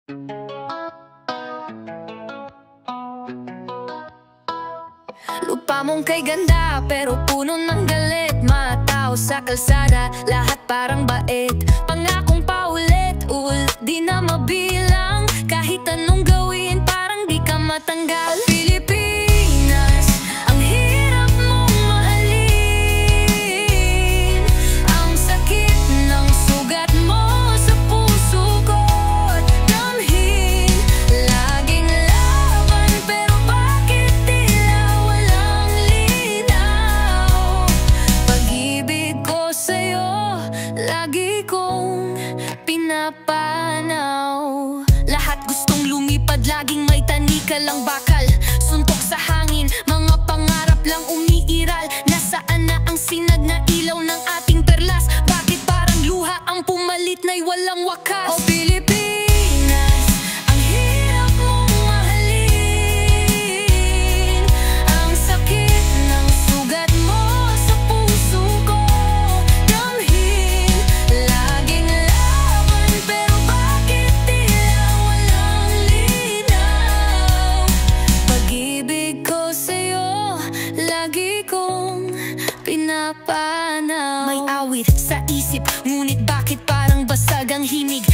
Lupa mong kay ganda pero puno ng galit. Mga tao sa kalsada, lahat parang bait. Pangakong paulit-ulit, di na mabilang. Kahit anong gawin, parang di ka matanggal. Pilipinas, ang hirap mong mahalin. Ang sakit ng sugat mo sa puso ko damhin. Laging laban pero bakit tila walang linaw? Pag-ibig ko sa'yo, lagi kong pinapanaw. Lahat gustong lumipad, laging may tanika lang bakal. Suntok sa hangin, mga pangarap lang umiiral. Nasaan na ang sinag na ilaw ng ating perlas? Bakit parang luha ang pumalit na'y walang wakas? Oh Pilipinas, ang hirap mong mahalin. Ang sakit ng sugat mo sa puso ko damhin. Laging laban pero bakit tila walang linaw? Pag-ibig ko sa'yo, lagi kong pinapanaw. May awit sa isip, ngunit bakit parang basag ang himig?